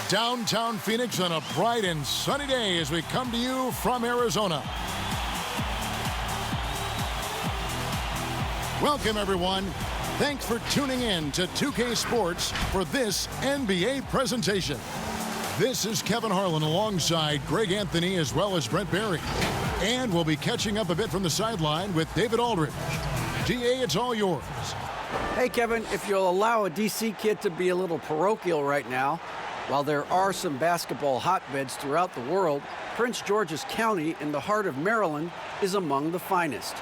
Downtown Phoenix on a bright and sunny day as we come to you from Arizona. Welcome, everyone. Thanks for tuning in to 2K Sports for this NBA presentation. This is Kevin Harlan alongside Greg Anthony as well as Brent Barry. And we'll be catching up a bit from the sideline with David Aldridge. DA, it's all yours. Hey, Kevin, if you'll allow a DC kid to be a little parochial right now, while there are some basketball hotbeds throughout the world, Prince George's County in the heart of Maryland is among the finest.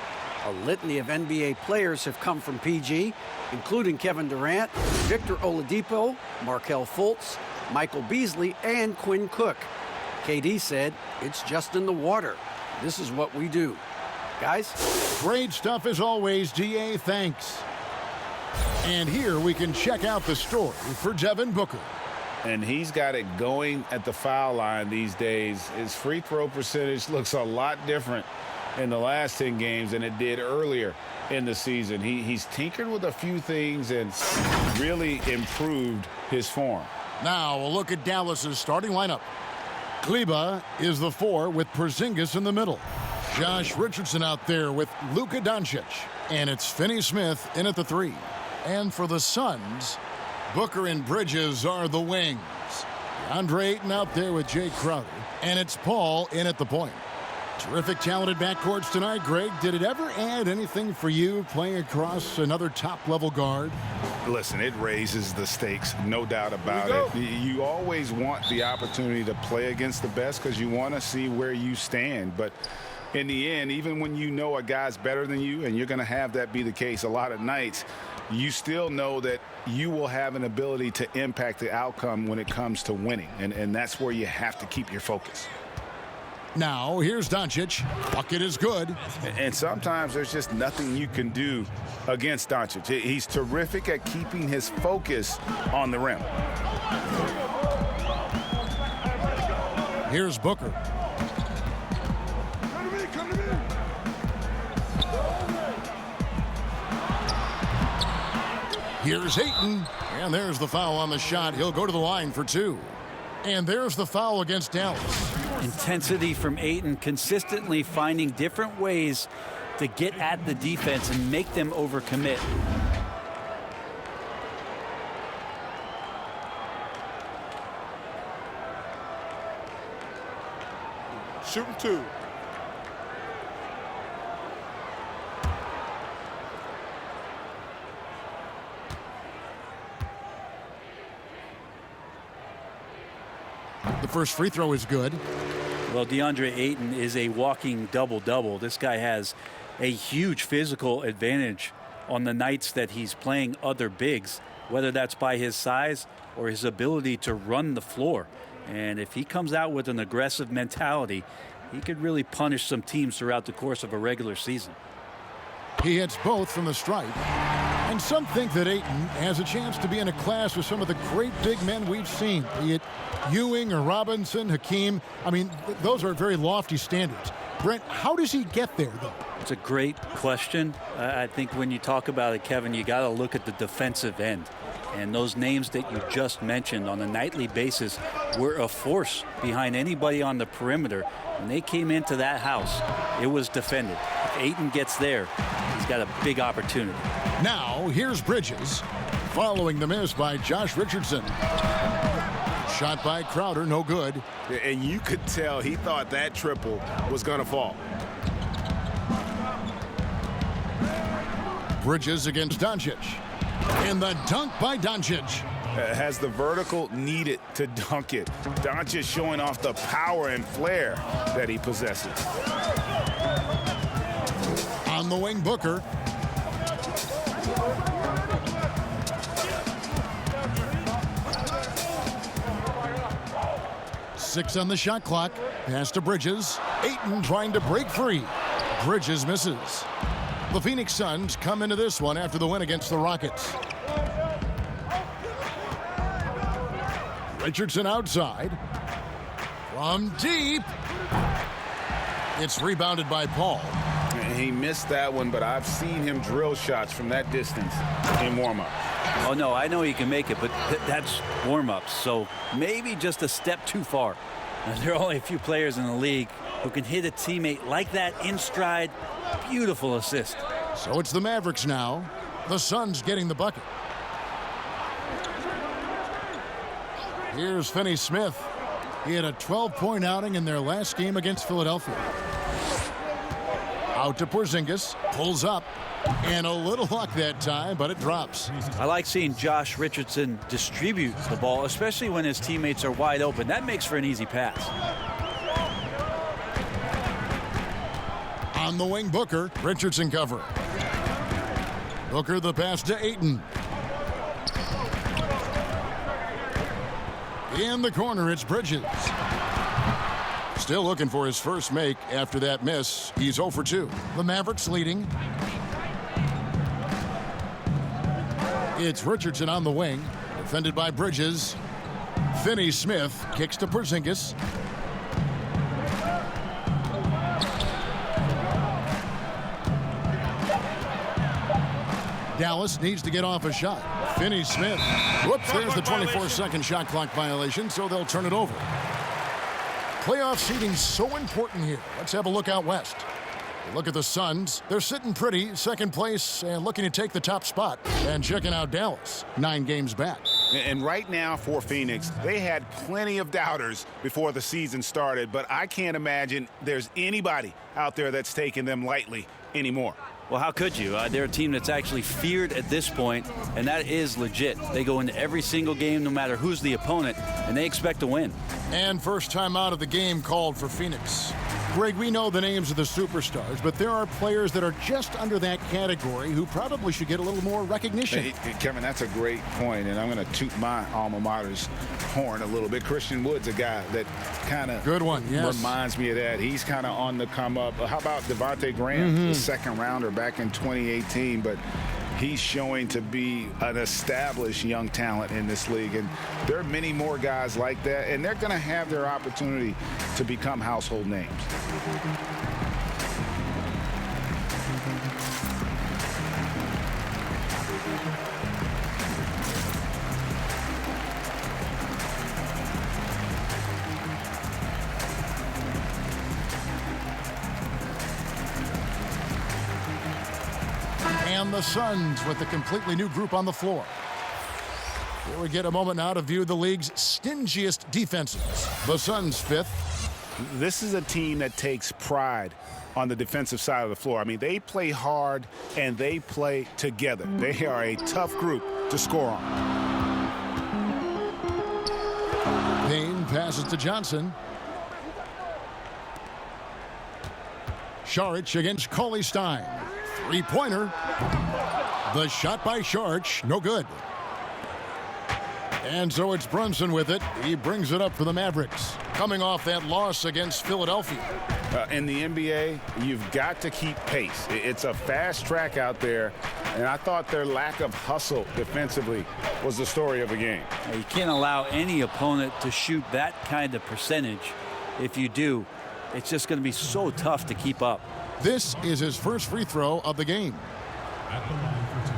A litany of NBA players have come from PG, including Kevin Durant, Victor Oladipo, Markelle Fultz, Michael Beasley, and Quinn Cook. KD said, "It's just in the water. This is what we do." Guys? Great stuff as always, DA. Thanks. And here we can check out the story for Devin Booker. And he's got it going at the foul line these days. His free throw percentage looks a lot different in the last 10 games than it did earlier in the season. He's tinkered with a few things and really improved his form. Now a look at Dallas's starting lineup. Kleber is the 4 with Porzingis in the middle. Josh Richardson out there with Luka Doncic. And it's Finney Smith in at the 3. And for the Suns, Booker and Bridges are the wings. Andre Ayton out there with Jay Crowder. And it's Paul in at the point. Terrific, talented backcourts tonight, Greg. Did it ever add anything for you playing across another top-level guard? Listen, it raises the stakes, no doubt about it. You always want the opportunity to play against the best because you want to see where you stand. But in the end, even when you know a guy's better than you, and you're going to have that be the case a lot of nights, you still know that you will have an ability to impact the outcome when it comes to winning. And that's where you have to keep your focus. Now, here's Doncic. Bucket is good. And sometimes there's just nothing you can do against Doncic. He's terrific at keeping his focus on the rim. Here's Booker. Come to me. Here's Ayton. And there's the foul on the shot. He'll go to the line for 2. And there's the foul against Dallas. Intensity from Ayton, consistently finding different ways to get at the defense and make them overcommit. Shooting 2. The first free throw is good. Well, DeAndre Ayton is a walking double-double. This guy has a huge physical advantage on the nights that he's playing other bigs, whether that's by his size or his ability to run the floor. And if he comes out with an aggressive mentality, he could really punish some teams throughout the course of a regular season. He hits both from the stripe. And some think that Ayton has a chance to be in a class with some of the great big men we've seen, be it Ewing or Robinson, Hakeem. I mean, those are very lofty standards. Brent, how does he get there, though? It's a great question. I think when you talk about it, Kevin, you got to look at the defensive end. And those names that you just mentioned on a nightly basis were a force behind anybody on the perimeter. When they came into that house, it was defended. If Ayton gets there, he's got a big opportunity. Now, here's Bridges, following the miss by Josh Richardson. Shot by Crowder, no good. And you could tell he thought that triple was going to fall. Bridges against Doncic. And the dunk by Doncic. Has the vertical needed to dunk it. Doncic showing off the power and flair that he possesses. On the wing, Booker. Six on the shot clock. Pass to Bridges. Ayton trying to break free. Bridges misses. The Phoenix Suns come into this one after the win against the Rockets. Richardson outside. From deep. It's rebounded by Paul. He missed that one, but I've seen him drill shots from that distance in warm-up. Oh, no, I know he can make it, but that's warm-ups. So maybe just a step too far. Now, there are only a few players in the league who can hit a teammate like that in stride. Beautiful assist. So it's the Mavericks now. The Suns getting the bucket. Here's Finney-Smith. He had a 12-point outing in their last game against Philadelphia. Out to Porzingis. Pulls up. And a little luck that time, but it drops. I like seeing Josh Richardson distribute the ball, especially when his teammates are wide open. That makes for an easy pass. On the wing, Booker. Richardson cover. Booker the pass to Ayton. In the corner, it's Bridges. Still looking for his first make after that miss. He's 0 for 2. The Mavericks leading. It's Richardson on the wing, defended by Bridges. Finney-Smith kicks to Porzingis. Dallas needs to get off a shot. Finney-Smith. Whoops, there's the 24-second shot clock violation, so they'll turn it over. Playoff seeding's so important here. Let's have a look out west. Look at the Suns. They're sitting pretty, second place, and looking to take the top spot. And checking out Dallas, 9 games back. And right now for Phoenix, they had plenty of doubters before the season started, but I can't imagine there's anybody out there that's taking them lightly anymore. Well, how could you? They're a team that's actually feared at this point, and that is legit. They go into every single game, no matter who's the opponent, and they expect to win. And first time out of the game called for Phoenix. Greg, we know the names of the superstars, but there are players that are just under that category who probably should get a little more recognition. Hey, Kevin, that's a great point, and I'm going to toot my alma mater's horn a little bit. Christian Wood's a guy that kind of reminds me of that. He's kind of on the come up. How about Devontae Graham, the second rounder back in 2018, but he's showing to be an established young talent in this league, and there are many more guys like that, and they're going to have their opportunity to become household names. And the Suns with a completely new group on the floor. Here we get a moment now to view the league's stingiest defenses. The Suns 5th. This is a team that takes pride on the defensive side of the floor. I mean, they play hard and they play together. They are a tough group to score on. Payne passes to Johnson. Saric against Cauley Stein. Three-pointer. The shot by Saric, no good. And so it's Brunson with it. He brings it up for the Mavericks, coming off that loss against Philadelphia. In the NBA, you've got to keep pace. It's a fast track out there, and I thought their lack of hustle defensively was the story of the game. You can't allow any opponent to shoot that kind of percentage. If you do, it's just going to be so tough to keep up. This is his first free throw of the game. At the line for two.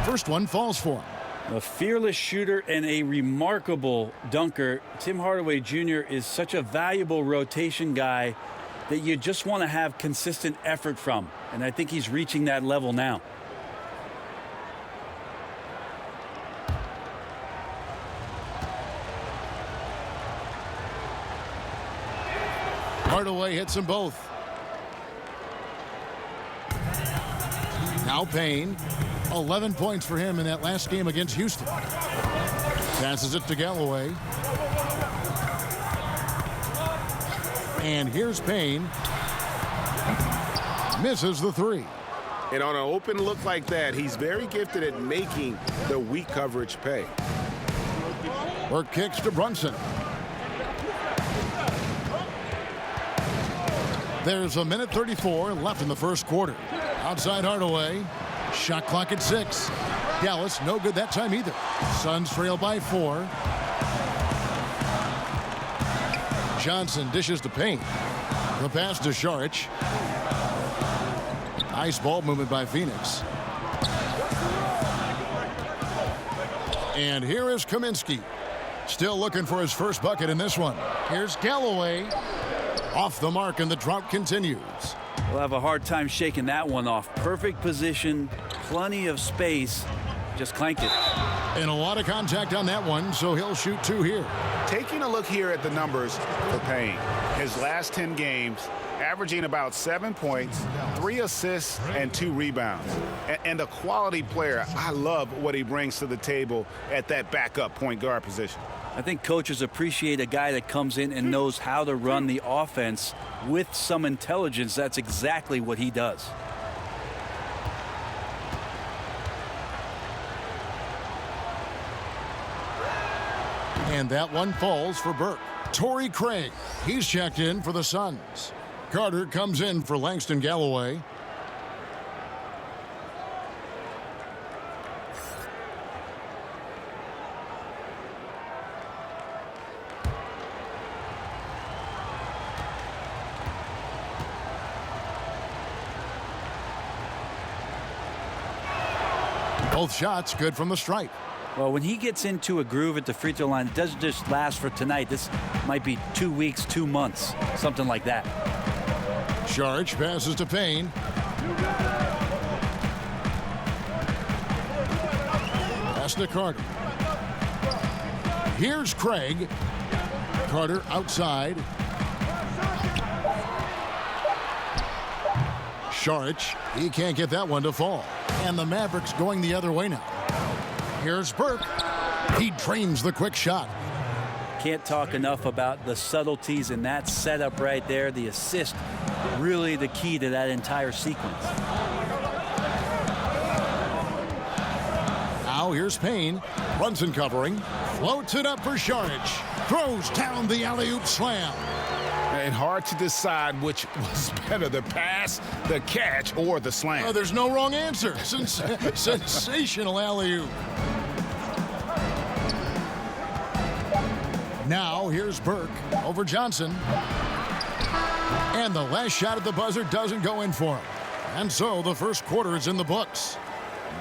First one falls for him. A fearless shooter and a remarkable dunker. Tim Hardaway Jr. is such a valuable rotation guy that you just want to have consistent effort from. And I think he's reaching that level now. Hardaway hits them both. Now Payne. 11 points for him in that last game against Houston. Passes it to Galloway. And here's Payne. Misses the three. And on an open look like that, he's very gifted at making the weak coverage pay. Work kicks to Brunson. There's a minute 34 left in the first quarter. Outside Hardaway. Shot clock at 6. Dallas no good that time either. Suns trail by 4. Johnson dishes to Payne. The pass to Saric. Nice ball movement by Phoenix. And here is Kaminsky. Still looking for his first bucket in this one. Here's Galloway. Off the mark, and the drought continues. We'll have a hard time shaking that one off. Perfect position, plenty of space. Just clanked it. And a lot of contact on that one, so he'll shoot 2 here. Taking a look here at the numbers for Payne. His last 10 games, averaging about 7 points, 3 assists, and 2 rebounds. And a quality player. I love what he brings to the table at that backup point guard position. I think coaches appreciate a guy that comes in and knows how to run the offense with some intelligence. That's exactly what he does. And that one falls for Burke. Torrey Craig, he's checked in for the Suns. Carter comes in for Langston Galloway. Both shots good from the stripe. Well, when he gets into a groove at the free throw line, it doesn't just last for tonight. This might be 2 weeks, 2 months, something like that. Saric passes to Payne. Pass to Carter. Here's Craig. Carter outside. Saric, he can't get that one to fall. And the Mavericks going the other way now. Here's Burke. He drains the quick shot. Can't talk enough about the subtleties in that setup right there. The assist, really the key to that entire sequence. Now here's Payne. Brunson covering. Floats it up for Saric. Throws down the alley-oop slam. And hard to decide which was better, the pass, the catch, or the slam. Oh, there's no wrong answer. Sensational alley-oop. Now here's Burke over Johnson. And the last shot at the buzzer doesn't go in for him. And so the first quarter is in the books.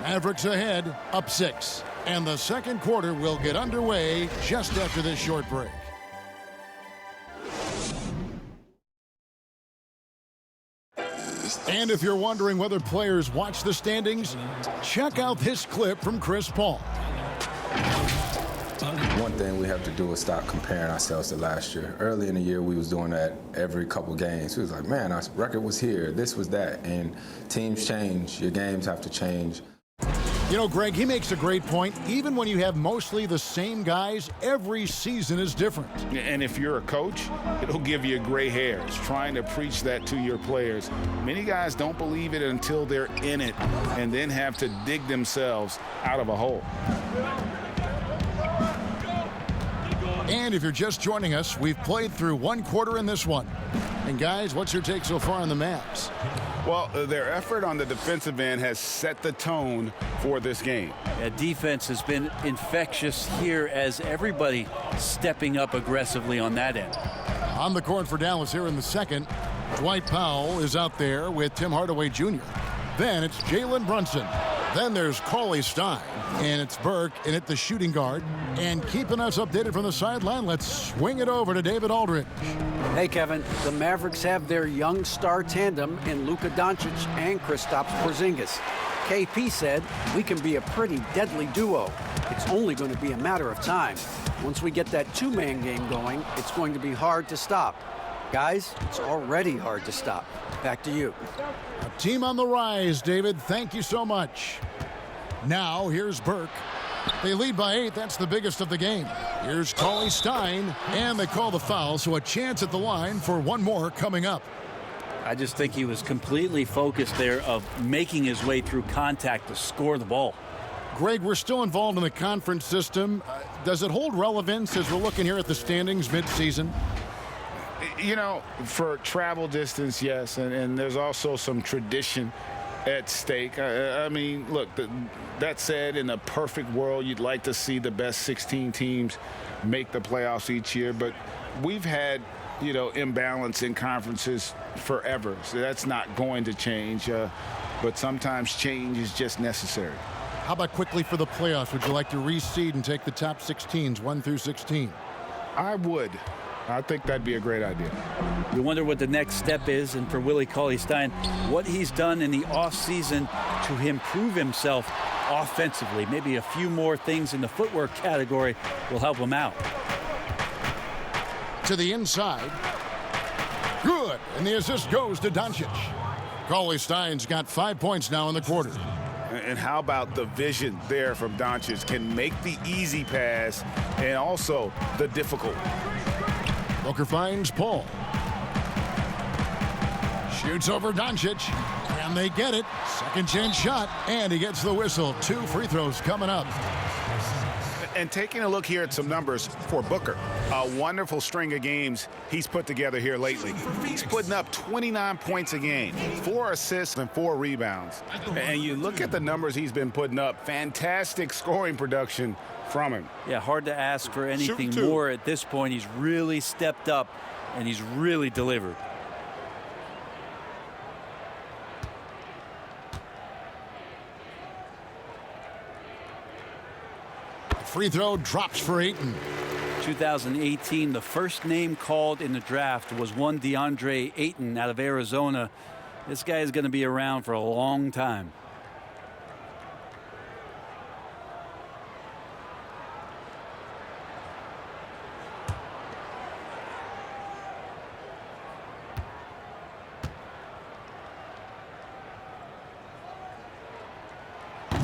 Mavericks ahead, up 6. And the second quarter will get underway just after this short break. And if you're wondering whether players watch the standings, check out this clip from Chris Paul. One thing we have to do is stop comparing ourselves to last year. Early in the year, we was doing that every couple games. We was like, man, our record was here, this was that. And teams change, your games have to change. You know, Greg, he makes a great point. Even when you have mostly the same guys, every season is different. And if you're a coach, it'll give you gray hairs trying to preach that to your players. Many guys don't believe it until they're in it and then have to dig themselves out of a hole. And if you're just joining us, we've played through one quarter in this one. And guys, what's your take so far on the Mavs? Well, their effort on the defensive end has set the tone for this game. Yeah, defense has been infectious here as everybody stepping up aggressively on that end. On the court for Dallas here in the second, Dwight Powell is out there with Tim Hardaway Jr. Then it's Jalen Brunson. Then there's Cauley Stein. And it's Burke in at the shooting guard. And keeping us updated from the sideline, let's swing it over to David Aldridge. Hey, Kevin, the Mavericks have their young star tandem in Luka Doncic and Kristaps Porzingis. KP said, we can be a pretty deadly duo. It's only going to be a matter of time. Once we get that two-man game going, it's going to be hard to stop. Guys, it's already hard to stop. Back to you. A team on the rise, David. Thank you so much. Now, here's Burke. They lead by 8. That's the biggest of the game. Here's Cauley Stein, and they call the foul, so a chance at the line for one more coming up. I just think he was completely focused there of making his way through contact to score the ball. Greg, we're still involved in the conference system. Does it hold relevance as we're looking here at the standings mid-season? You know, for travel distance, yes, and there's also some tradition at stake. I mean, look, that said, in a perfect world, you'd like to see the best 16 teams make the playoffs each year, but we've had, imbalance in conferences forever, so that's not going to change, but sometimes change is just necessary. How about quickly for the playoffs? Would you like to reseed and take the top 16s, 1 through 16? I would. I think that'd be a great idea. You wonder what the next step is, and for Willie Cauley-Stein, what he's done in the offseason to improve himself offensively. Maybe a few more things in the footwork category will help him out. To the inside. Good. And the assist goes to Doncic. Cauley-Stein's got 5 points now in the quarter. And how about the vision there from Doncic? Can make the easy pass and also the difficult. Booker finds Paul. Shoots over Doncic. And they get it. Second chance shot. And he gets the whistle. 2 free throws coming up. And taking a look here at some numbers for Booker. A wonderful string of games he's put together here lately. He's putting up 29 points a game, 4 assists and 4 rebounds. And you look at the numbers he's been putting up, fantastic scoring production from him. Yeah, hard to ask for anything Shoot 2. more at this point. He's really stepped up, and he's really delivered. Free throw drops for Ayton. 2018, the first name called in the draft was one DeAndre Ayton out of Arizona. This guy is going to be around for a long time.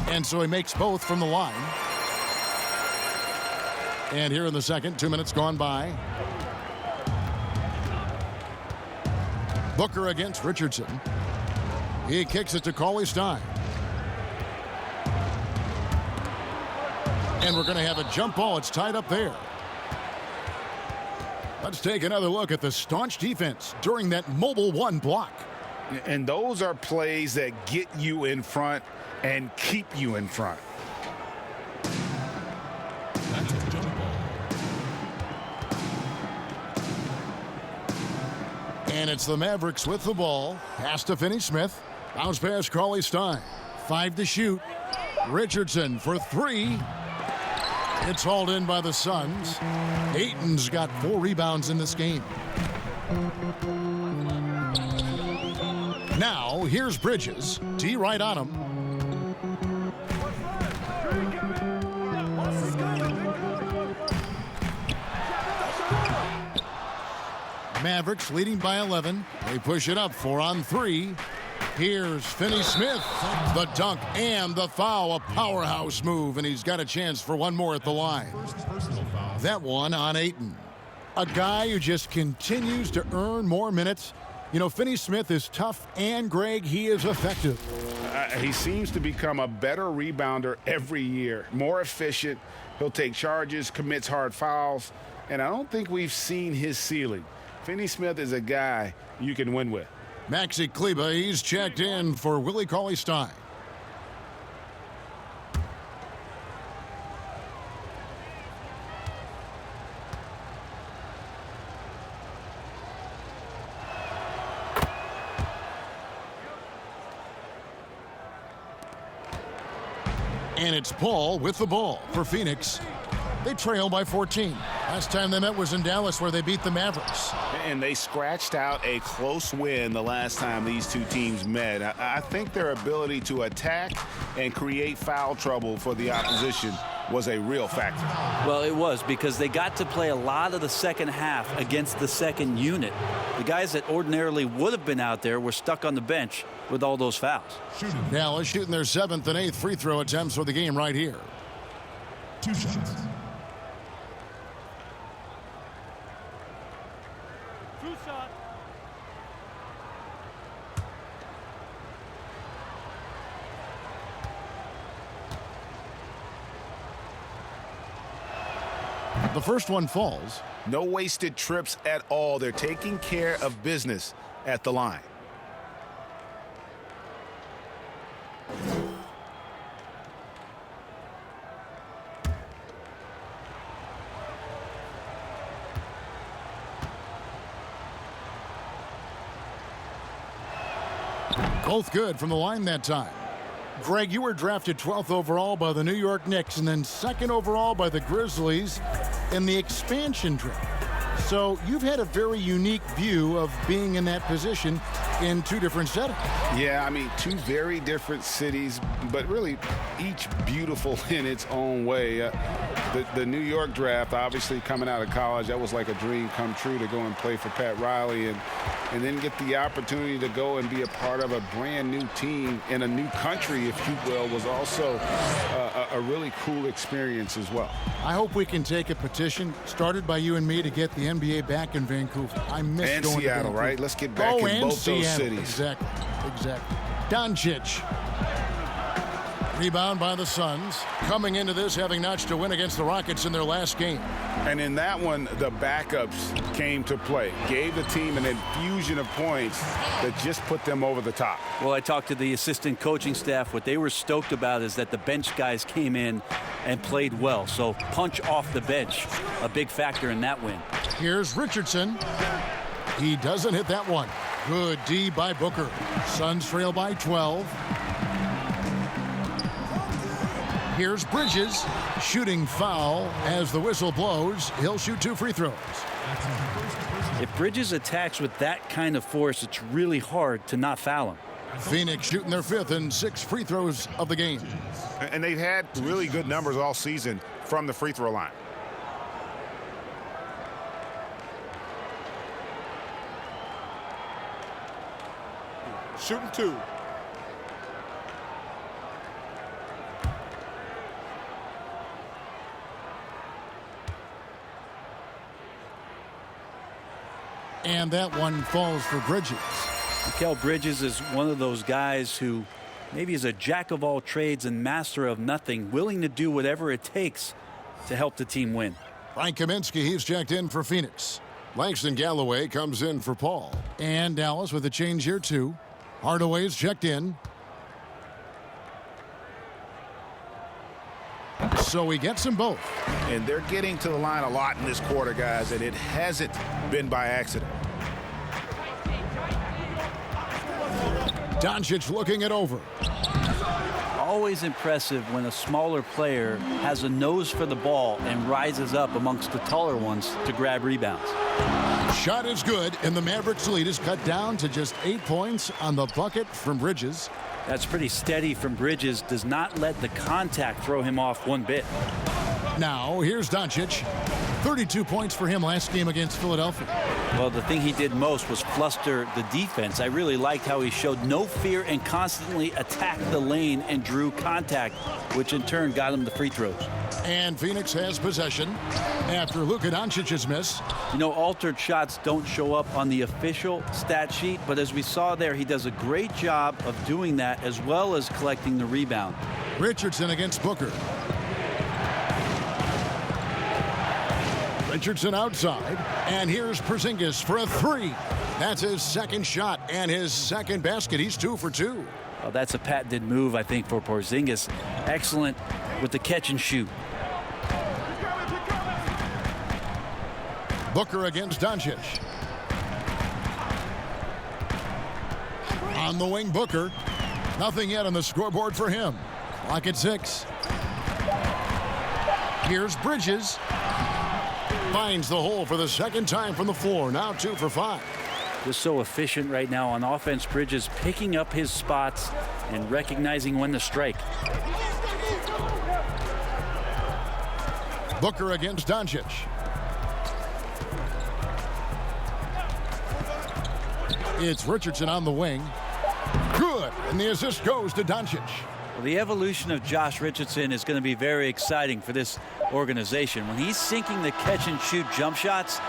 And so he makes both from the line. And here in the second, 2 minutes gone by. Booker against Richardson. He kicks it to Cauley-Stein. And we're going to have a jump ball. It's tied up there. Let's take another look at the staunch defense during that mobile 1 block. And those are plays that get you in front and keep you in front. That's a jump ball. And it's the Mavericks with the ball. Pass to Finney-Smith. Bounce pass Cauley-Stein. 5 to shoot. Richardson for 3. It's hauled in by the Suns. Ayton's got 4 rebounds in this game. Now, here's Bridges. T right on him. Mavericks leading by 11. They push it up 4 on 3. Here's Finney-Smith. The dunk and the foul. A powerhouse move, and he's got a chance for one more at the line. Personal foul. That one on Ayton. A guy who just continues to earn more minutes. You know, Finney-Smith is tough, and Greg, he is effective. He seems to become a better rebounder every year, more efficient. He'll take charges, commits hard fouls, and I don't think we've seen his ceiling. Finney-Smith is a guy you can win with. Maxi Kleber, he's checked in for Willie Cauley-Stein. And it's Paul with the ball for Phoenix. They trail by 14. Last time they met was in Dallas, where they beat the Mavericks. And they scratched out a close win the last time these two teams met. I think their ability to attack and create foul trouble for the opposition was a real factor. Well, it was, because they got to play a lot of the second half against the second unit. The guys that ordinarily would have been out there were stuck on the bench with all those fouls. Shooting. Dallas shooting their 7th and 8th free throw attempts for the game right here. 2 shots. The first one falls. No wasted trips at all. They're taking care of business at the line. Both good from the line that time. Greg, you were drafted 12th overall by the New York Knicks and then 2nd overall by the Grizzlies in the expansion draft. So you've had a very unique view of being in that position in 2 different settings. Yeah, I mean, 2 very different cities, but really each beautiful in its own way. The New York draft, obviously coming out of college, that was like a dream come true to go and play for Pat Riley and then get the opportunity to go and be a part of a brand new team in a new country, if you will, was also a really cool experience as well. I hope we can take a petition started by you and me to get the NBA back in Vancouver. I miss and going Seattle, to Vancouver. right? Let's get back in both Seattle. those cities. Exactly. Doncic. Rebound by the Suns. Coming into this, having notched a win against the Rockets in their last game. And in that one, the backups came to play. Gave the team an infusion of points that just put them over the top. Well, I talked to the assistant coaching staff. What they were stoked about is that the bench guys came in and played well. So punch off the bench, a big factor in that win. Here's Richardson. He doesn't hit that one. Good D by Booker. Suns trail by 12. Here's Bridges. Shooting foul as the whistle blows. He'll shoot 2 free throws. If Bridges attacks with that kind of force, it's really hard to not foul him. Phoenix shooting their 5th and 6th free throws of the game. And they've had really good numbers all season from the free throw line. Shooting 2. And that one falls for Bridges. Mikal Bridges is one of those guys who maybe is a jack of all trades and master of nothing, willing to do whatever it takes to help the team win. Frank Kaminsky, he's checked in for Phoenix. Langston Galloway comes in for Paul. And Dallas with a change here too. Hardaway's checked in. So he gets them both. And they're getting to the line a lot in this quarter, guys, and it hasn't been by accident. Doncic looking it over. Always impressive when a smaller player has a nose for the ball and rises up amongst the taller ones to grab rebounds. Shot is good, and the Mavericks lead is cut down to just 8 points on the bucket from Bridges. That's pretty steady from Bridges. Does not let the contact throw him off one bit. Now, here's Doncic. 32 points for him last game against Philadelphia. Well, the thing he did most was fluster the defense. I really liked how he showed no fear and constantly attacked the lane and drew contact, which in turn got him the free throws. And Phoenix has possession after Luka Doncic's miss. You know, altered shots don't show up on the official stat sheet, but as we saw there, he does a great job of doing that as well as collecting the rebound. Richardson against Booker. Richardson outside, and here's Porzingis for a 3. That's his 2nd shot and his 2nd basket. He's 2 for 2. Well, that's a patented move, I think, for Porzingis. Excellent with the catch and shoot. Booker against Doncic. On the wing, Booker. Nothing yet on the scoreboard for him. Clock at 6. Here's Bridges. Finds the hole for the 2nd time from the floor. Now 2 for 5. Just so efficient right now on offense. Bridges picking up his spots and recognizing when to strike. Booker against Doncic. It's Richardson on the wing. Good. And the assist goes to Doncic. Well, the evolution of Josh Richardson is going to be very exciting for this organization. When he's sinking the catch and shoot jump shots,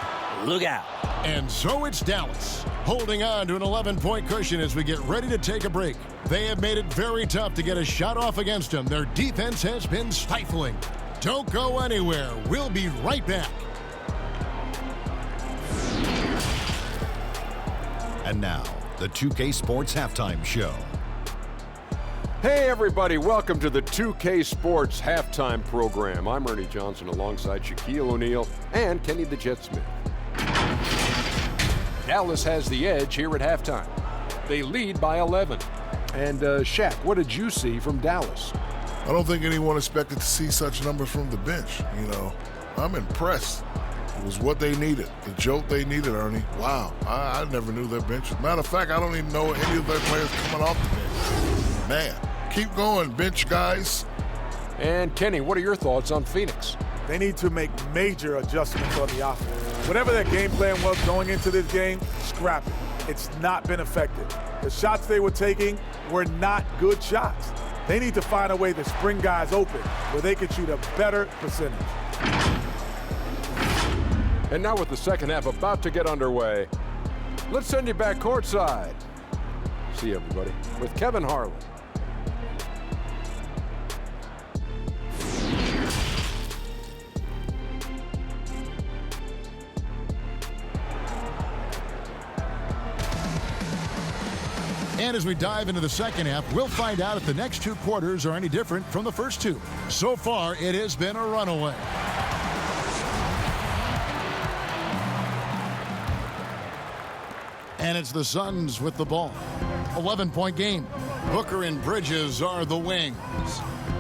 look out. And so it's Dallas holding on to an 11-point cushion as we get ready to take a break. They have made it very tough to get a shot off against them. Their defense has been stifling. Don't go anywhere. We'll be right back. And now, the 2K Sports Halftime Show. Hey everybody, welcome to the 2K Sports Halftime Program. I'm Ernie Johnson alongside Shaquille O'Neal and Kenny the Jet Smith. Dallas has the edge here at halftime. They lead by 11. And Shaq, what did you see from Dallas? I don't think anyone expected to see such numbers from the bench. You know, I'm impressed. It was what they needed, the jolt they needed, Ernie. Wow, I never knew their bench. Matter of fact, I don't even know any of their players coming off the bench. Man, keep going, bench guys. And Kenny, what are your thoughts on Phoenix? They need to make major adjustments on the offense. Whatever their game plan was going into this game, scrap it. It's not been effective. The shots they were taking were not good shots. They need to find a way to spring guys open where they can shoot a better percentage. And now with the second half about to get underway, let's send you back courtside. See everybody with Kevin Harlan. And as we dive into the second half, we'll find out if the next two quarters are any different from the first two. So far, it has been a runaway. And it's the Suns with the ball. 11-point game. Booker and Bridges are the wings.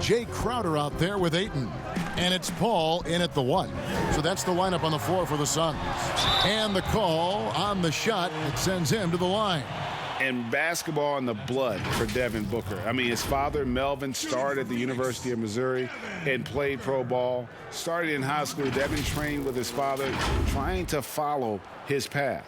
Jay Crowder out there with Ayton. And it's Paul in at the 1. So that's the lineup on the floor for the Suns. And the call on the shot that sends him to the line. And basketball in the blood for Devin Booker. I mean, his father, Melvin, started at the University of Missouri and played pro ball. Started in high school. Devin trained with his father, trying to follow his path.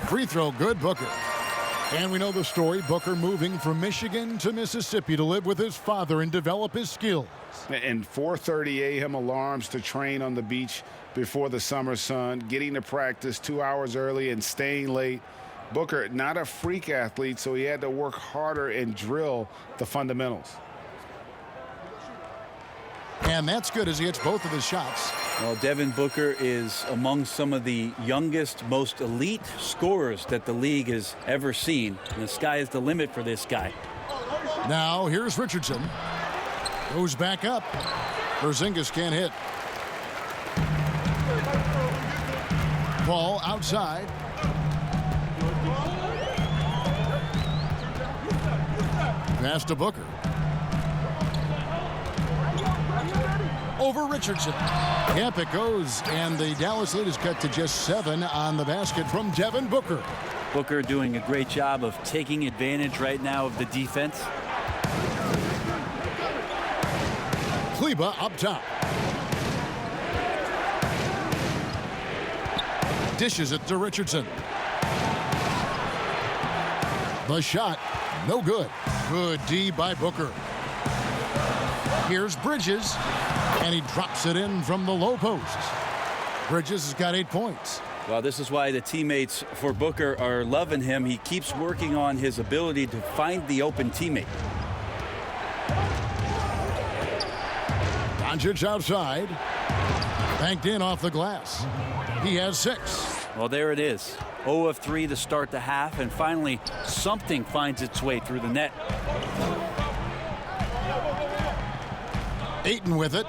Free throw good, Booker. And we know the story, Booker moving from Michigan to Mississippi to live with his father and develop his skills. And 4:30 a.m. alarms to train on the beach before the summer sun, getting to practice 2 hours early and staying late. Booker, not a freak athlete, so he had to work harder and drill the fundamentals. And that's good as he hits both of his shots. Well, Devin Booker is among some of the youngest, most elite scorers that the league has ever seen. And the sky is the limit for this guy. Now, here's Richardson. Goes back up. Porzingis can't hit. Ball outside. Pass to Booker. Over Richardson. Yep, it goes, and the Dallas lead is cut to just 7 on the basket from Devin Booker. Booker doing a great job of taking advantage right now of the defense. Kleber up top. Dishes it to Richardson. The shot, no good. Good D by Booker. Here's Bridges. And he drops it in from the low post. Bridges has got 8 points. Well, this is why the teammates for Booker are loving him. He keeps working on his ability to find the open teammate. Doncic outside. Banked in off the glass. He has 6. Well, there it is. 0 of 3 to start the half, and finally something finds its way through the net. Ayton with it.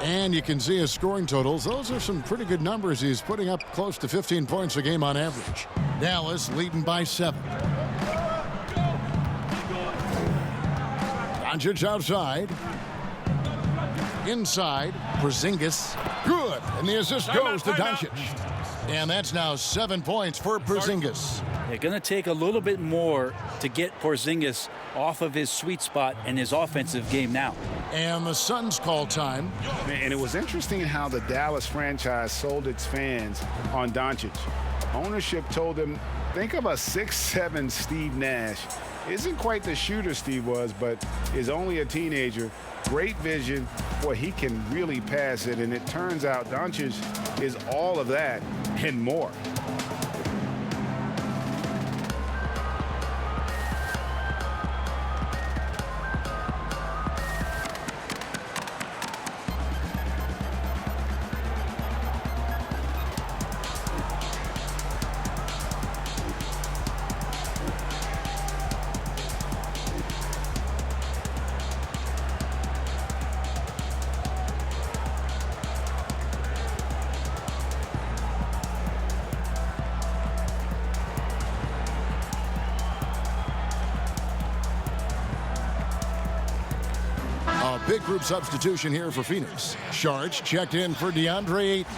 And you can see his scoring totals. Those are some pretty good numbers. He's putting up close to 15 points a game on average. Dallas leading by 7. Doncic outside. Inside. Porzingis. Good. And the assist goes to Doncic. And that's now 7 points for Porzingis. They're going to take a little bit more to get Porzingis off of his sweet spot in his offensive game now. And the Suns call time. And it was interesting how the Dallas franchise sold its fans on Doncic. Ownership told them, think of a 6'7" Steve Nash. Isn't quite the shooter Steve was, but is only a teenager. Great vision. Boy, he can really pass it. And it turns out Doncic is all of that and more. Big group substitution here for Phoenix. Sharge checked in for DeAndre Ayton.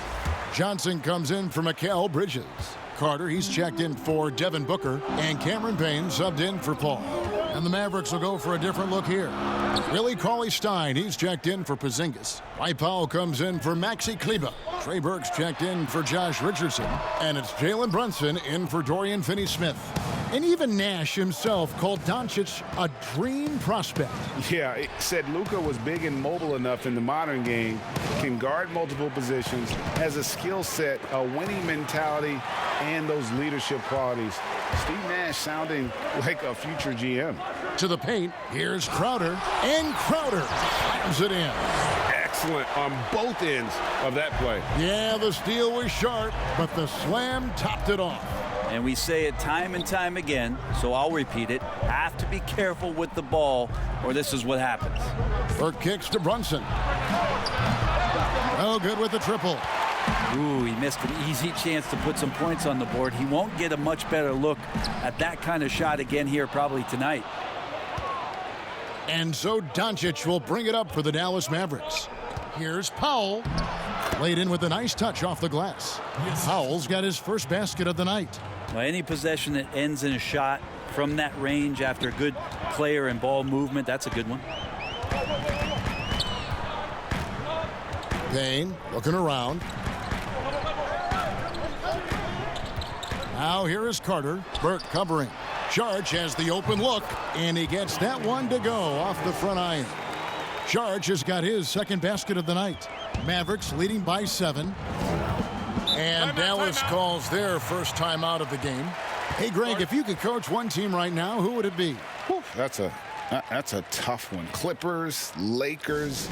Johnson comes in for Mikal Bridges. Carter, he's checked in for Devin Booker. And Cameron Payne subbed in for Paul. And the Mavericks will go for a different look here. Willie Cauley-Stein, he's checked in for Porzingis. Dwight Powell comes in for Maxi Kleber. Trey Burks checked in for Josh Richardson. And it's Jalen Brunson in for Dorian Finney-Smith. And even Nash himself called Doncic a dream prospect. Yeah, it said Luka was big and mobile enough in the modern game, can guard multiple positions, has a skill set, a winning mentality, and those leadership qualities. Steve Nash sounding like a future GM. To the paint, here's Crowder, and Crowder slams it in. Excellent on both ends of that play. Yeah, the steal was sharp, but the slam topped it off. And we say it time and time again, so I'll repeat it. Have to be careful with the ball, or this is what happens. Burke kicks to Brunson. Oh, good with the triple. Ooh, he missed an easy chance to put some points on the board. He won't get a much better look at that kind of shot again here probably tonight. And so Doncic will bring it up for the Dallas Mavericks. Here's Powell. Laid in with a nice touch off the glass. Powell's got his first basket of the night. Well, any possession that ends in a shot from that range after good player and ball movement, that's a good one. Payne looking around. Now here is Carter. Burke covering. Sharge has the open look, and he gets that one to go off the front iron. Sharge has got his second basket of the night. Mavericks leading by 7. And Dallas calls their first time out of the game. Hey, Greg, if you could coach one team right now, who would it be? That's a tough one. Clippers, Lakers,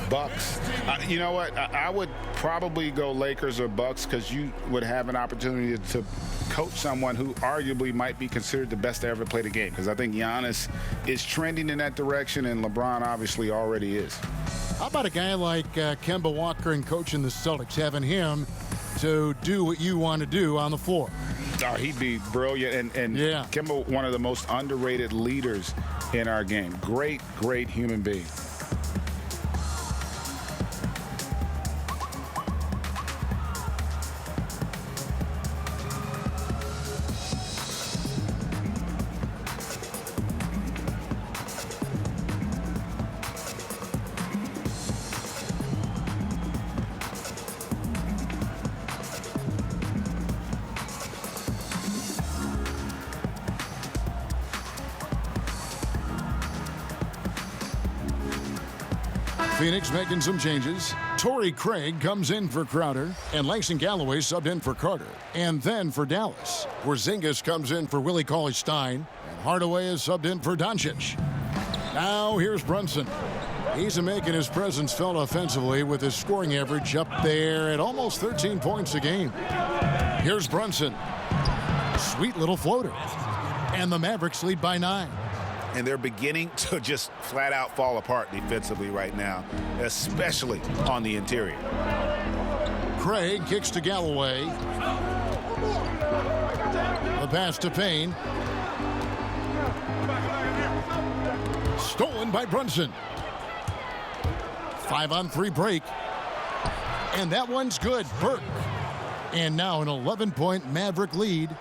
Bucks. You know what? I would probably go Lakers or Bucks because you would have an opportunity to coach someone who arguably might be considered the best to ever play the game, because I think Giannis is trending in that direction, and LeBron obviously already is. How about a guy like Kemba Walker and coaching the Celtics, having him to do what you want to do on the floor? Oh, he'd be brilliant. And yeah. Kemba, one of the most underrated leaders in our game. Great, great human being. Phoenix making some changes. Torrey Craig comes in for Crowder, and Langston Galloway subbed in for Carter. And then for Dallas, Porzingis comes in for Willie Cauley-Stein, and Hardaway is subbed in for Doncic. Now here's Brunson. He's making his presence felt offensively with his scoring average up there at almost 13 points a game. Here's Brunson. Sweet little floater. And the Mavericks lead by 9. And they're beginning to just flat out fall apart defensively right now, especially on the interior. Craig kicks to Galloway. The pass to Payne. Stolen by Brunson. 5-on-3 break. And that one's good. Burke. And now an 11-point Maverick lead.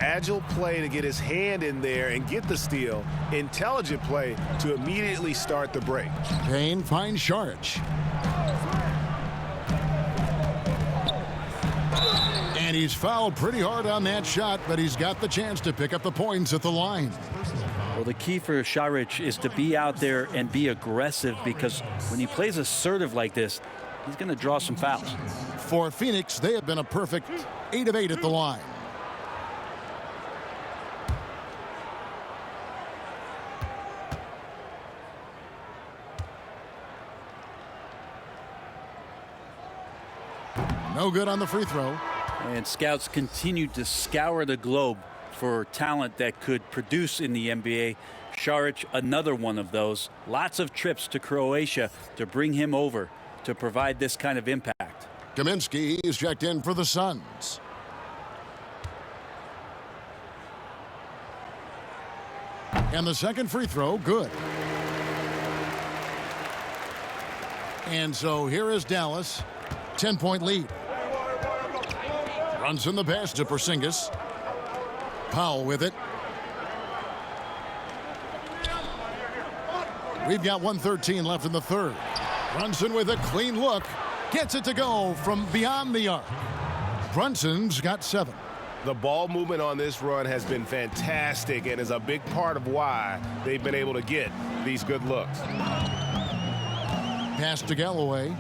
Agile play to get his hand in there and get the steal. Intelligent play to immediately start the break. Payne finds Sharge. And he's fouled pretty hard on that shot, but he's got the chance to pick up the points at the line. Well, the key for Saric is to be out there and be aggressive, because when he plays assertive like this, he's going to draw some fouls. For Phoenix, they have been a perfect 8 of 8 at the line. No good on the free throw. And scouts continue to scour the globe for talent that could produce in the NBA. Saric, another one of those. Lots of trips to Croatia to bring him over to provide this kind of impact. Kaminsky is checked in for the Suns. And the second free throw, good. And so here is Dallas. 10-point lead. Runs in the pass to Porzingis. Powell with it. We've got 1:13 left in the third. Brunson with a clean look. Gets it to go from beyond the arc. Brunson's got 7. The ball movement on this run has been fantastic and is a big part of why they've been able to get these good looks. Pass to Galloway.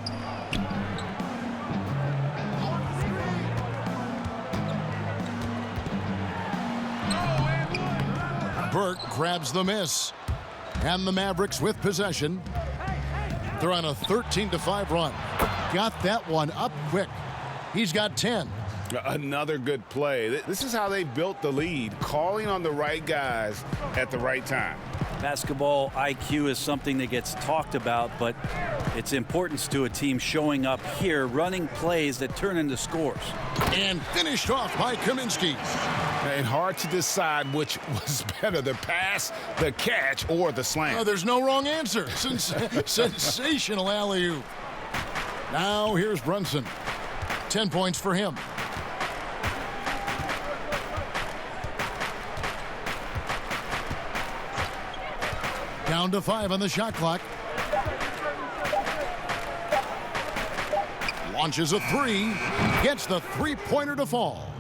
Burke grabs the miss. And the Mavericks with possession. They're on a 13-5 run. Got that one up quick. He's got 10. Another good play. This is how they built the lead, calling on the right guys at the right time. Basketball IQ is something that gets talked about, but its importance to a team showing up here, running plays that turn into scores. And finished off by Kaminsky. And hard to decide which was better, the pass, the catch, or the slam. Oh, there's no wrong answer. Sensational alley-oop. Now here's Brunson. 10 points for him. Down to 5 on the shot clock. Launches a 3. Gets the three-pointer to fall.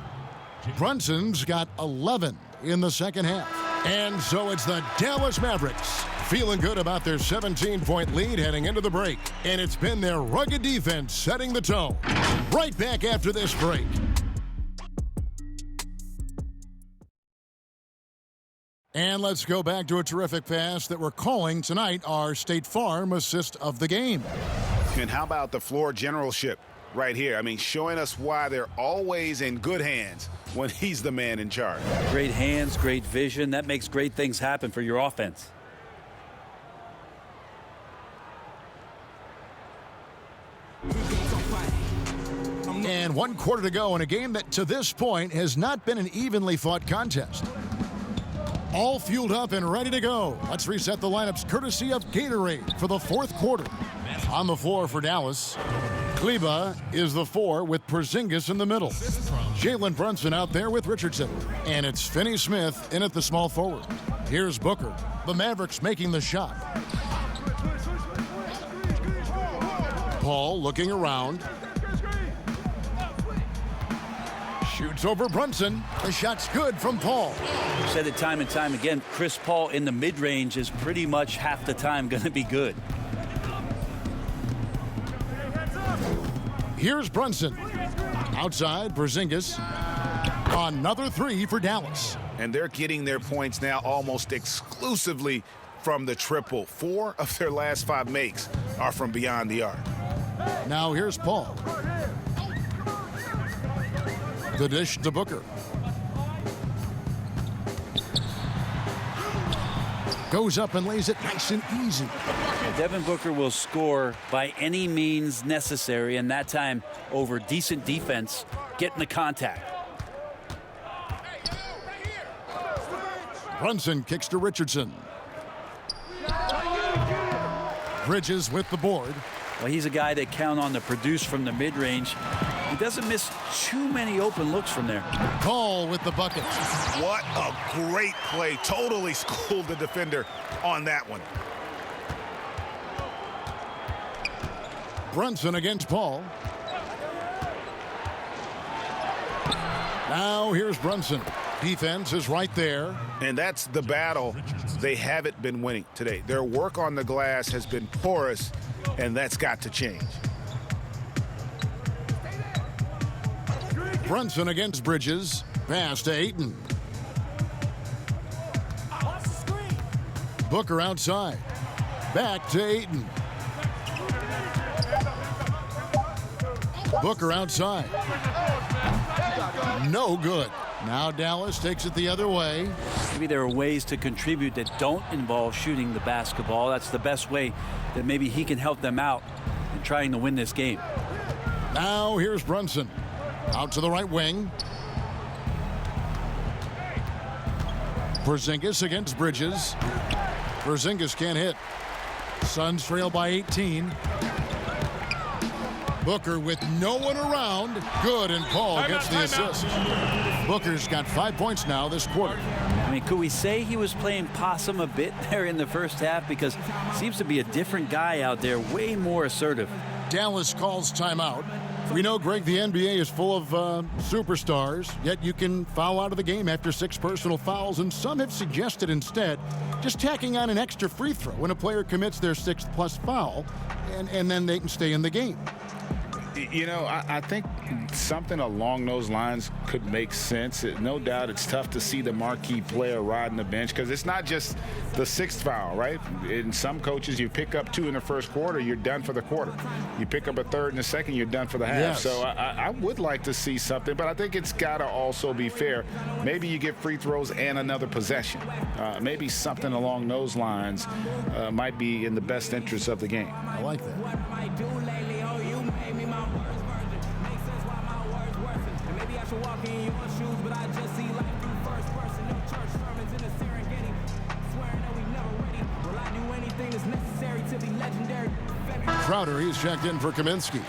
Brunson's got 11 in the second half. And so it's the Dallas Mavericks feeling good about their 17-point lead heading into the break. And it's been their rugged defense setting the tone. Right back after this break. And let's go back to a terrific pass that we're calling tonight our State Farm assist of the game. And how about the floor generalship right here? I mean, showing us why they're always in good hands when he's the man in charge. Great hands, great vision. That makes great things happen for your offense. And 1 quarter to go in a game that to this point has not been an evenly fought contest. All fueled up and ready to go. Let's reset the lineups courtesy of Gatorade for the 4th quarter. On the floor for Dallas, Kleber is the 4 with Porzingis in the middle. Jalen Brunson out there with Richardson. And it's Finney-Smith in at the small forward. Here's Booker. The Mavericks making the shot. Paul looking around. Shoots over Brunson. The shot's good from Paul. Said it time and time again, Chris Paul in the mid-range is pretty much half the time going to be good. Here's Brunson. Outside, Porzingis. Another 3 for Dallas. And they're getting their points now almost exclusively from the triple. 4 of their last 5 makes are from beyond the arc. Now here's Paul. The dish to Booker. Goes up and lays it nice and easy. Devin Booker will score by any means necessary, and that time over decent defense, getting the contact. Brunson kicks to Richardson. Bridges with the board. Well, he's a guy that count on to produce from the mid-range. He doesn't miss too many open looks from there. Paul with the bucket. What a great play. Totally schooled the defender on that one. Brunson against Paul. Now here's Brunson. Defense is right there. And that's the battle they haven't been winning today. Their work on the glass has been porous, and that's got to change. Brunson against Bridges. Pass to Ayton. Booker outside. Back to Ayton. Booker outside. No good. Now Dallas takes it the other way. Maybe there are ways to contribute that don't involve shooting the basketball. That's the best way that maybe he can help them out in trying to win this game. Now here's Brunson. Out to the right wing. Porzingis against Bridges. Porzingis can't hit. Suns trail by 18. Booker with no one around. Good, and Paul gets the assist. Booker's got 5 points now this quarter. I mean, could we say he was playing possum a bit there in the first half? Because seems to be a different guy out there, way more assertive. Dallas calls timeout. We know, Greg, the NBA is full of superstars, yet you can foul out of the game after 6 personal fouls, and some have suggested instead just tacking on an extra free throw when a player commits their 6th+ foul, and then they can stay in the game. You know, I think something along those lines could make sense. No doubt it's tough to see the marquee player riding the bench because it's not just the 6th foul, right? In some coaches, you pick up 2 in the first quarter, you're done for the quarter. You pick up a 3rd in the second, you're done for the half. Yes. So I would like to see something, but I think it's got to also be fair. Maybe you get free throws and another possession. Maybe something along those lines might be in the best interest of the game. I like that. Crowder, he's checked in for Kaminsky.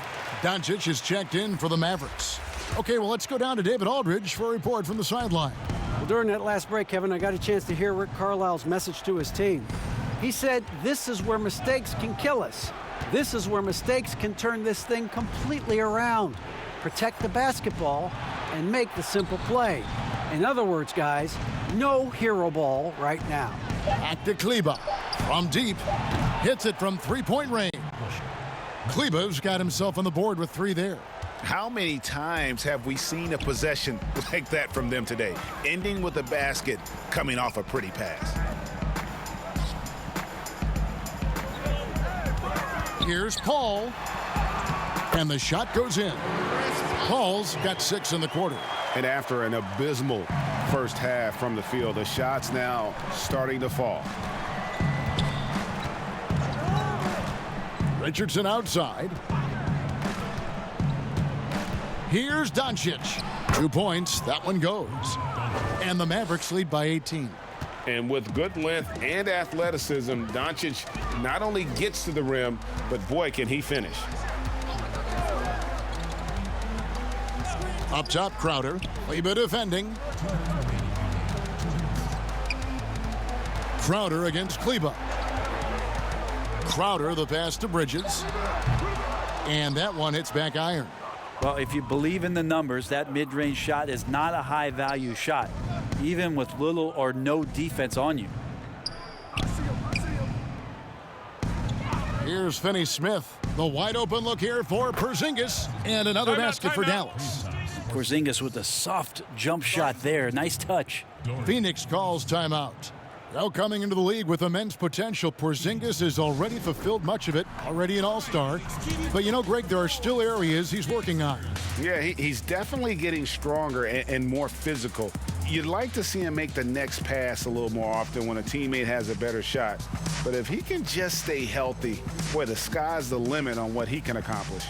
Doncic is checked in for the Mavericks. Okay, well, let's go down to David Aldridge for a report from the sideline. Well, during that last break, Kevin, I got a chance to hear Rick Carlisle's message to his team. He said, this is where mistakes can kill us. This is where mistakes can turn this thing completely around. Protect the basketball and make the simple play. In other words, guys, no hero ball right now. Back to Kleber. From deep. Hits it from 3-point range. Kleber's got himself on the board with 3 there. How many times have we seen a possession like that from them today? Ending with a basket, coming off a pretty pass. Here's Paul. And the shot goes in. Paul's got 6 in the quarter. And after an abysmal first half from the field, the shots now starting to fall. Richardson outside. Here's Doncic. 2 points. That one goes. And the Mavericks lead by 18. And with good length and athleticism, Doncic not only gets to the rim, but boy, can he finish. Up top, Crowder. Kleber defending. Crowder against Kleber. Crowder, the pass to Bridges. And that one hits back iron. Well, if you believe in the numbers, that mid-range shot is not a high-value shot, even with little or no defense on you. Here's Finney-Smith. The wide-open look here for Porzingis. And another basket for Dallas. Porzingis with a soft jump shot there. Nice touch. Phoenix calls timeout. Now coming into the league with immense potential, Porzingis has already fulfilled much of it, already an all-star. But you know, Greg, there are still areas he's working on. Yeah, he's definitely getting stronger and more physical. You'd like to see him make the next pass a little more often when a teammate has a better shot. But if he can just stay healthy, boy, the sky's the limit on what he can accomplish.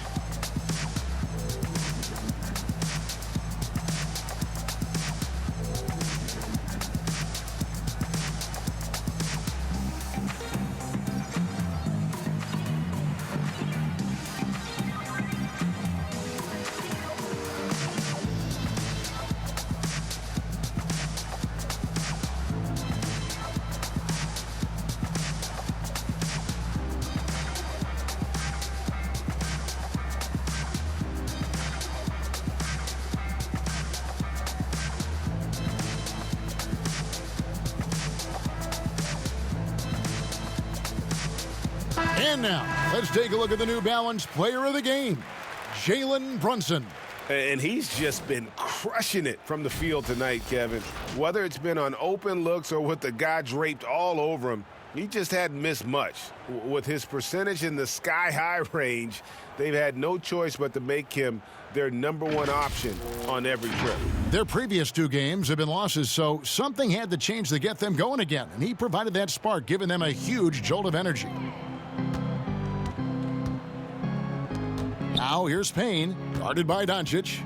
And now, let's take a look at the New Balance player of the game, Jalen Brunson. And he's just been crushing it from the field tonight, Kevin. Whether it's been on open looks or with the guy draped all over him, he just hadn't missed much. With his percentage in the sky-high range, they've had no choice but to make him their #1 option on every trip. Their previous 2 games have been losses, so something had to change to get them going again, and he provided that spark, giving them a huge jolt of energy. Now here's Payne, guarded by Doncic.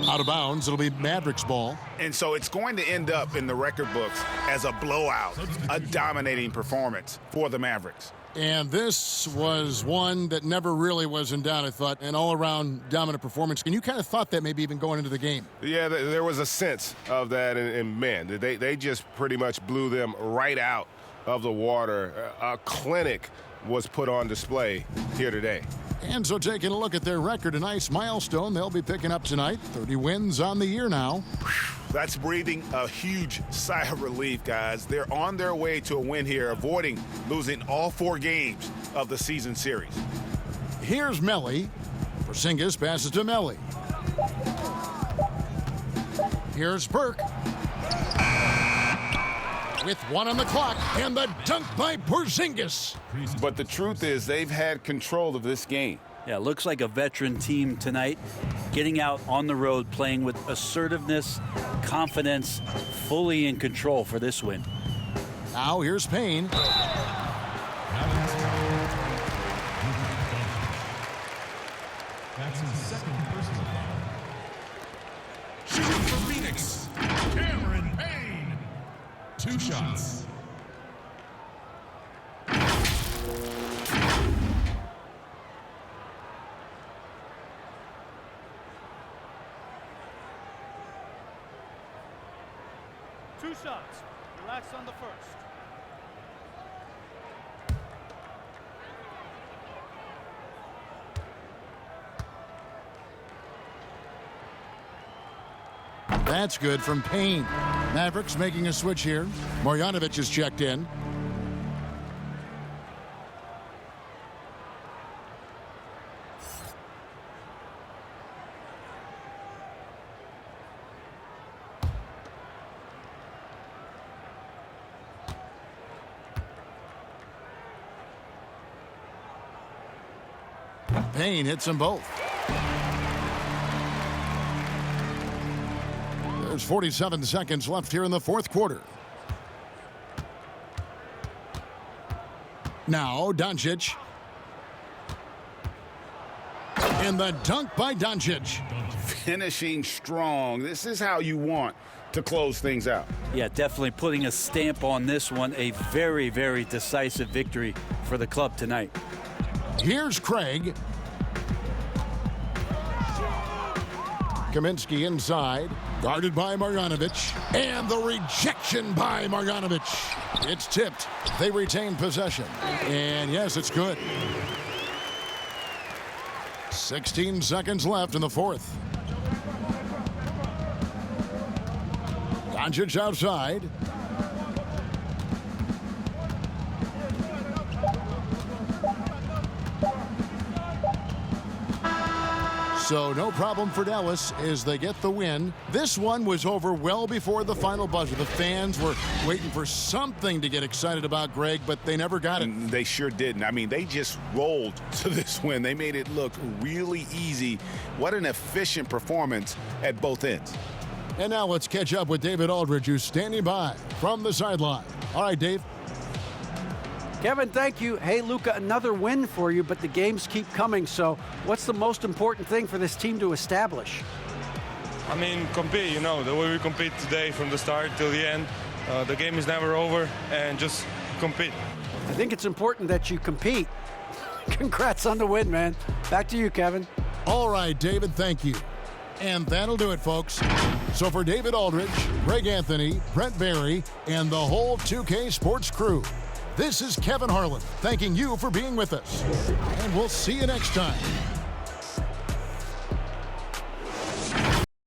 Out of bounds, it'll be Mavericks ball. And so it's going to end up in the record books as a blowout, a dominating performance for the Mavericks. And this was one that never really was in doubt, I thought, an all-around dominant performance. And you kind of thought that maybe even going into the game. Yeah, there was a sense of that, and man, they just pretty much blew them right out of the water. A clinic was put on display here today. And so taking a look at their record, a nice milestone they'll be picking up tonight. 30 wins on the year now. That's breathing a huge sigh of relief, guys. They're on their way to a win here, avoiding losing all 4 games of the season series. Here's Melli. Porzingis passes to Melli. Here's Burke. With 1 on the clock, and the dunk by Porzingis. But the truth is, they've had control of this game. Yeah, looks like a veteran team tonight, getting out on the road, playing with assertiveness, confidence, fully in control for this win. Now here's Payne. That's his second personal foul. Shooting for Phoenix, Cameron Payne. 2 shots. Two shots. Relax on the first. That's good from Payne. Mavericks making a switch here. Marjanovic is checked in. Payne hits them both. There's 47 seconds left here in the 4th quarter. Now Doncic. And the dunk by Doncic. Finishing strong. This is how you want to close things out. Yeah, definitely putting a stamp on this one. A very, very decisive victory for the club tonight. Here's Craig. Kaminsky inside, guarded by Marjanovic, and the rejection by Marjanovic. It's tipped. They retain possession. And yes, it's good. 16 seconds left in the 4th. Doncic outside. So no problem for Dallas as they get the win. This one was over well before the final buzzer. The fans were waiting for something to get excited about, Greg, but they never got it. They sure didn't. I mean, they just rolled to this win. They made it look really easy. What an efficient performance at both ends. And now let's catch up with David Aldridge, who's standing by from the sideline. All right, Dave. Kevin, thank you. Hey, Luka, another win for you, but the games keep coming. So what's the most important thing for this team to establish? I mean, compete, you know, the way we compete today from the start till the end. The game is never over, and just compete. I think it's important that you compete. Congrats on the win, man. Back to you, Kevin. All right, David, thank you. And that'll do it, folks. So for David Aldridge, Greg Anthony, Brent Barry, and the whole 2K Sports crew, this is Kevin Harlan thanking you for being with us. And we'll see you next time.